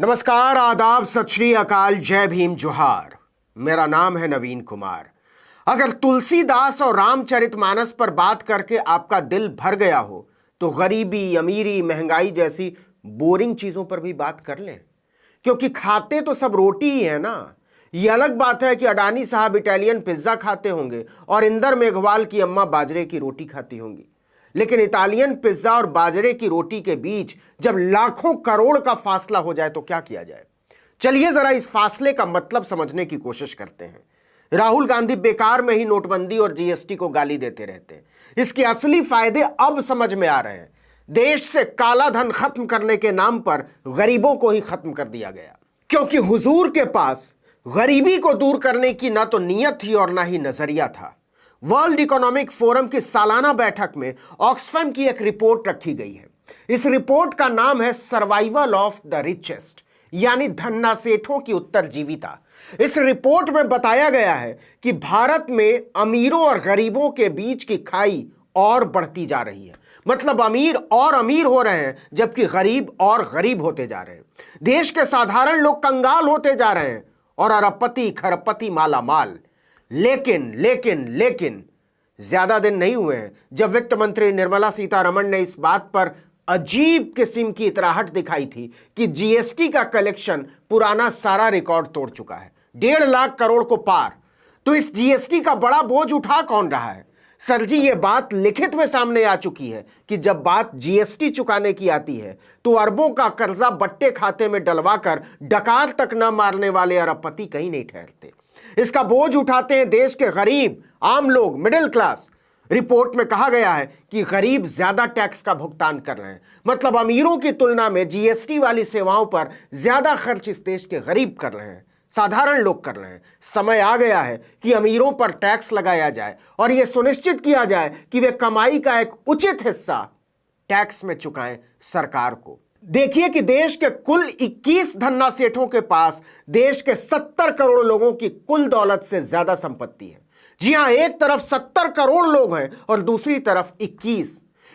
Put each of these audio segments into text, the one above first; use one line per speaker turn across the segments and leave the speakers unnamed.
नमस्कार, आदाब, सत श्री अकाल, जय भीम, जोहार। मेरा नाम है नवीन कुमार। अगर तुलसीदास और रामचरितमानस पर बात करके आपका दिल भर गया हो तो गरीबी, अमीरी, महंगाई जैसी बोरिंग चीजों पर भी बात कर लें, क्योंकि खाते तो सब रोटी ही है ना। ये अलग बात है कि अडानी साहब इटालियन पिज्जा खाते होंगे और इंदर मेघवाल की अम्मा बाजरे की रोटी खाती होंगी, लेकिन इटालियन पिज्जा और बाजरे की रोटी के बीच जब लाखों करोड़ का फासला हो जाए तो क्या किया जाए। चलिए जरा इस फासले का मतलब समझने की कोशिश करते हैं। राहुल गांधी बेकार में ही नोटबंदी और जीएसटी को गाली देते रहते हैं। इसके असली फायदे अब समझ में आ रहे हैं। देश से काला धन खत्म करने के नाम पर गरीबों को ही खत्म कर दिया गया, क्योंकि हुजूर के पास गरीबी को दूर करने की ना तो नीयत थी और ना ही नजरिया था। वर्ल्ड इकोनॉमिक फोरम की सालाना बैठक में ऑक्सफैम की एक रिपोर्ट रखी गई है। इस रिपोर्ट का नाम है सर्वाइवल ऑफ द रिचेस्ट, यानी धन्ना सेठों की उत्तरजीविता। इस रिपोर्ट में बताया गया है कि भारत में अमीरों और गरीबों के बीच की खाई और बढ़ती जा रही है। मतलब अमीर और अमीर हो रहे हैं जबकि गरीब और गरीब होते जा रहे हैं। देश के साधारण लोग कंगाल होते जा रहे हैं और अरबपति खरबपति माला माल। लेकिन ज्यादा दिन नहीं हुए हैं जब वित्त मंत्री निर्मला सीतारमण ने इस बात पर अजीब किस्म की इतराहट दिखाई थी कि जीएसटी का कलेक्शन पुराना सारा रिकॉर्ड तोड़ चुका है, 1.5 लाख करोड़ को पार। तो इस जीएसटी का बड़ा बोझ उठा कौन रहा है? सर जी, ये बात लिखित में सामने आ चुकी है कि जब बात जीएसटी चुकाने की आती है तो अरबों का कर्जा बट्टे खाते में डलवाकर डकार तक न मारने वाले अरबपति कहीं नहीं ठहरते। इसका बोझ उठाते हैं देश के गरीब, आम लोग, मिडिल क्लास। रिपोर्ट में कहा गया है कि गरीब ज्यादा टैक्स का भुगतान कर रहे हैं। मतलब अमीरों की तुलना में जीएसटी वाली सेवाओं पर ज्यादा खर्च इस देश के गरीब कर रहे हैं, साधारण लोग कर रहे हैं। समय आ गया है कि अमीरों पर टैक्स लगाया जाए और यह सुनिश्चित किया जाए कि वे कमाई का एक उचित हिस्सा टैक्स में चुकाएं सरकार को। देखिए कि देश के कुल 21 धन्ना सेठों के पास देश के 70 करोड़ लोगों की कुल दौलत से ज्यादा संपत्ति है। जी हां, एक तरफ 70 करोड़ लोग हैं और दूसरी तरफ 21।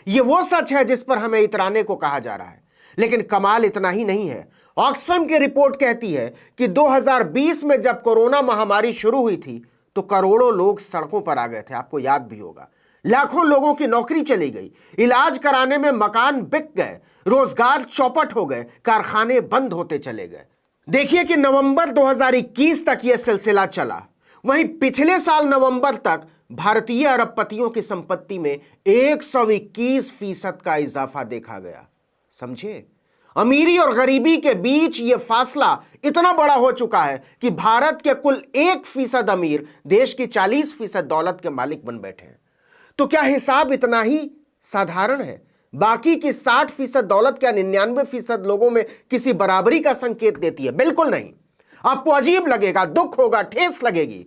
ये वो सच है जिस पर हमें इतराने को कहा जा रहा है। लेकिन कमाल इतना ही नहीं है। ऑक्सफैम की रिपोर्ट कहती है कि 2020 में जब कोरोना महामारी शुरू हुई थी तो करोड़ों लोग सड़कों पर आ गए थे। आपको याद भी होगा, लाखों लोगों की नौकरी चली गई, इलाज कराने में मकान बिक गए, रोजगार चौपट हो गए, कारखाने बंद होते चले गए। देखिए कि नवंबर 2021 तक यह सिलसिला चला। वहीं पिछले साल नवंबर तक भारतीय अरबपतियों की संपत्ति में 121% का इजाफा देखा गया। समझे, अमीरी और गरीबी के बीच यह फासला इतना बड़ा हो चुका है कि भारत के कुल 1% अमीर देश की 40% दौलत के मालिक बन बैठे हैं। तो क्या हिसाब इतना ही साधारण है? बाकी की 60% दौलत क्या 99% लोगों में किसी बराबरी का संकेत देती है? बिल्कुल नहीं। आपको अजीब लगेगा, दुख होगा, ठेस लगेगी,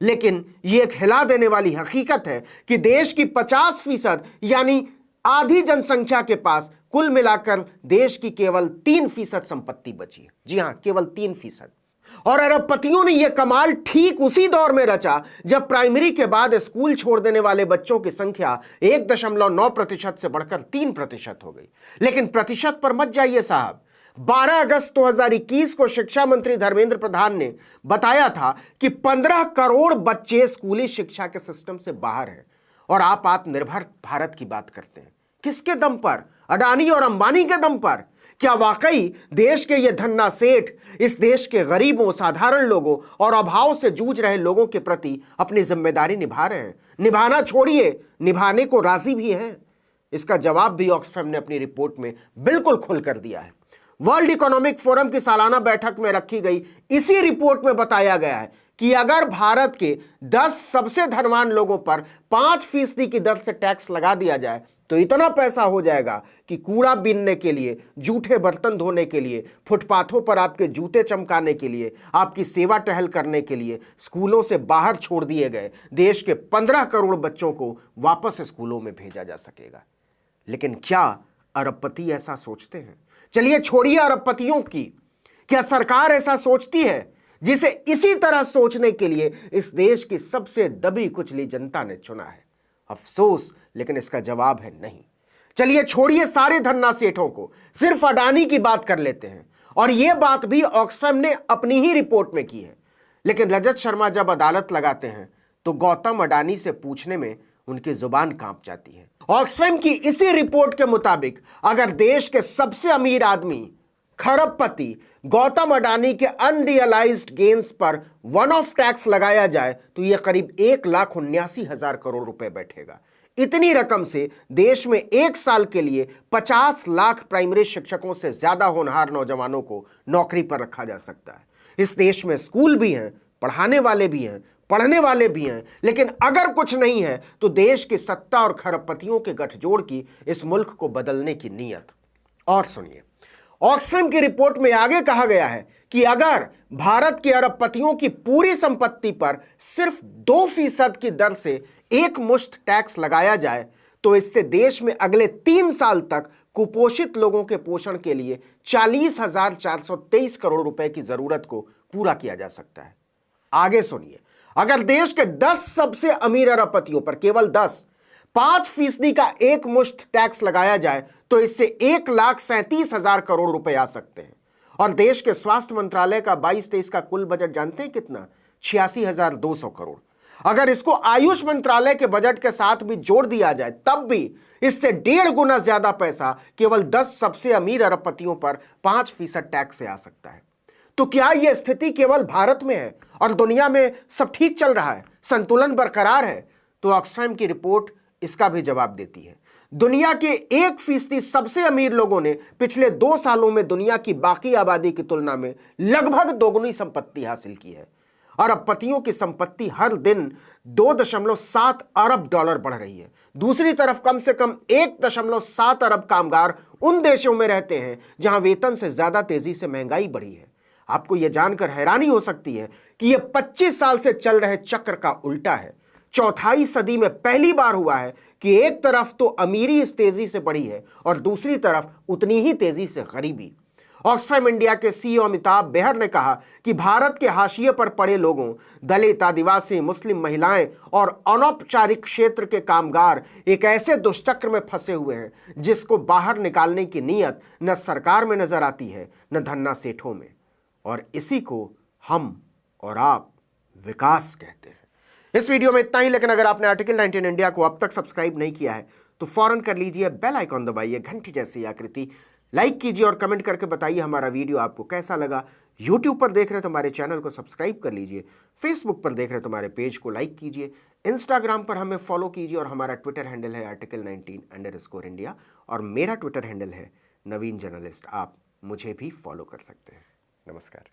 लेकिन यह एक हिला देने वाली हकीकत है कि देश की 50% यानी आधी जनसंख्या के पास कुल मिलाकर देश की केवल 3% संपत्ति बची है। जी हां, केवल 3%। और अरबपतियों ने यह कमाल ठीक उसी दौर में रचा जब प्राइमरी के बाद स्कूल छोड़ देने वाले बच्चों की संख्या 1.9% से बढ़कर 3% हो गई। लेकिन प्रतिशत पर मत जाइए साहब। 12 अगस्त 2021 को शिक्षा मंत्री धर्मेंद्र प्रधान ने बताया था कि 15 करोड़ बच्चे स्कूली शिक्षा के सिस्टम से बाहर हैं और आप आत्मनिर्भर भारत की बात करते हैं। किसके दम पर? अडानी और अंबानी के दम पर। क्या वाकई देश के ये धन्ना सेठ इस देश के गरीबों, साधारण लोगों और अभाव से जूझ रहे लोगों के प्रति अपनी जिम्मेदारी निभा रहे हैं? निभाना छोड़िए, निभाने को राजी भी हैं? इसका जवाब भी ऑक्सफैम ने अपनी रिपोर्ट में बिल्कुल खुलकर दिया है। वर्ल्ड इकोनॉमिक फोरम की सालाना बैठक में रखी गई इसी रिपोर्ट में बताया गया है कि अगर भारत के 10 सबसे धनवान लोगों पर 5% की दर से टैक्स लगा दिया जाए तो इतना पैसा हो जाएगा कि कूड़ा बीनने के लिए, जूठे बर्तन धोने के लिए, फुटपाथों पर आपके जूते चमकाने के लिए, आपकी सेवा टहल करने के लिए स्कूलों से बाहर छोड़ दिए गए देश के 15 करोड़ बच्चों को वापस स्कूलों में भेजा जा सकेगा। लेकिन क्या अरबपति ऐसा सोचते हैं? चलिए छोड़िए अरबपतियों की, क्या सरकार ऐसा सोचती है जिसे इसी तरह सोचने के लिए इस देश की सबसे दबी कुचली जनता ने चुना है? अफसोस, लेकिन इसका जवाब है नहीं। चलिए छोड़िए सारे धन्ना सेठों को, सिर्फ अडानी की बात कर लेते हैं। और यह बात भी ऑक्सफैम ने अपनी ही रिपोर्ट में की है। लेकिन रजत शर्मा जब अदालत लगाते हैं तो गौतम अडानी से पूछने में उनकी जुबान कांप जाती है। ऑक्सफैम की इसी रिपोर्ट के मुताबिक अगर देश के सबसे अमीर आदमी खरबपति गौतम अडानी के अनरियलाइज्ड गेन्स पर वन ऑफ टैक्स लगाया जाए तो यह करीब 1,79,000 करोड़ रुपए बैठेगा। इतनी रकम से देश में एक साल के लिए 50 लाख प्राइमरी शिक्षकों से ज्यादा होनहार नौजवानों को नौकरी पर रखा जा सकता है। इस देश में स्कूल भी हैं, पढ़ाने वाले भी हैं, पढ़ने वाले भी हैं, लेकिन अगर कुछ नहीं है तो देश की सत्ता और खरबपतियों के गठजोड़ की इस मुल्क को बदलने की नीयत। और सुनिए, ऑक्सफैम की रिपोर्ट में आगे कहा गया है कि अगर भारत के अरबपतियों की पूरी संपत्ति पर सिर्फ 2% की दर से एक मुश्त टैक्स लगाया जाए तो इससे देश में अगले 3 साल तक कुपोषित लोगों के पोषण के लिए 40,423 करोड़ रुपए की जरूरत को पूरा किया जा सकता है। आगे सुनिए, अगर देश के 10 सबसे अमीर अरबपतियों पर केवल 5% का एक मुश्त टैक्स लगाया जाए तो इससे 1,37,000 करोड़ रुपए आ सकते हैं। और देश के स्वास्थ्य मंत्रालय का 22-23 का कुल बजट जानते हैं कितना? 86,200 करोड़। अगर इसको आयुष मंत्रालय के बजट के साथ भी जोड़ दिया जाए तब भी इससे 1.5 गुना ज्यादा पैसा केवल 10 सबसे अमीर अरबपतियों पर 5% टैक्स से आ सकता है। तो क्या यह स्थिति केवल भारत में है और दुनिया में सब ठीक चल रहा है, संतुलन बरकरार है? तो ऑक्सफैम की रिपोर्ट इसका भी जवाब देती है। दुनिया के 1% सबसे अमीर लोगों ने पिछले 2 सालों में दुनिया की बाकी आबादी की तुलना में लगभग दोगुनी संपत्ति हासिल की है। अरबपतियों की संपत्ति हर दिन 2.7 अरब डॉलर बढ़ रही है। दूसरी तरफ कम से कम 1.7 अरब कामगार उन देशों में रहते हैं जहां वेतन से ज्यादा तेजी से महंगाई बढ़ी है। आपको यह जानकर हैरानी हो सकती है कि यह 25 साल से चल रहे चक्र का उल्टा है। चौथाई सदी में पहली बार हुआ है कि एक तरफ तो अमीरी इस तेजी से बढ़ी है और दूसरी तरफ उतनी ही तेजी से गरीबी। ऑक्सफैम इंडिया के सीईओ अमिताभ बेहर ने कहा कि भारत के हाशिए पर पड़े लोगों, दलित, आदिवासी, मुस्लिम महिलाएं और अनौपचारिक क्षेत्र के कामगार एक ऐसे दुष्चक्र में फंसे हुए हैं जिसको बाहर निकालने की नीयत न सरकार में नजर आती है न धन्ना सेठों में। और इसी को हम और आप विकास कहते हैं। इस वीडियो में इतना ही, लेकिन अगर आपने आर्टिकल 19 इंडिया को अब तक सब्सक्राइब नहीं किया है तो फौरन कर लीजिए, बेल आइकॉन दबाइए, घंटी जैसी आकृति, लाइक कीजिए और कमेंट करके बताइए हमारा वीडियो आपको कैसा लगा। यूट्यूब पर देख रहे तो हमारे चैनल को सब्सक्राइब कर लीजिए, फेसबुक पर देख रहे तो हमारे पेज को लाइक कीजिए, इंस्टाग्राम पर हमें फॉलो कीजिए और हमारा ट्विटर हैंडल है article19_India और मेरा ट्विटर हैंडल है नवीन जर्नलिस्ट। आप मुझे भी फॉलो कर सकते हैं। नमस्कार।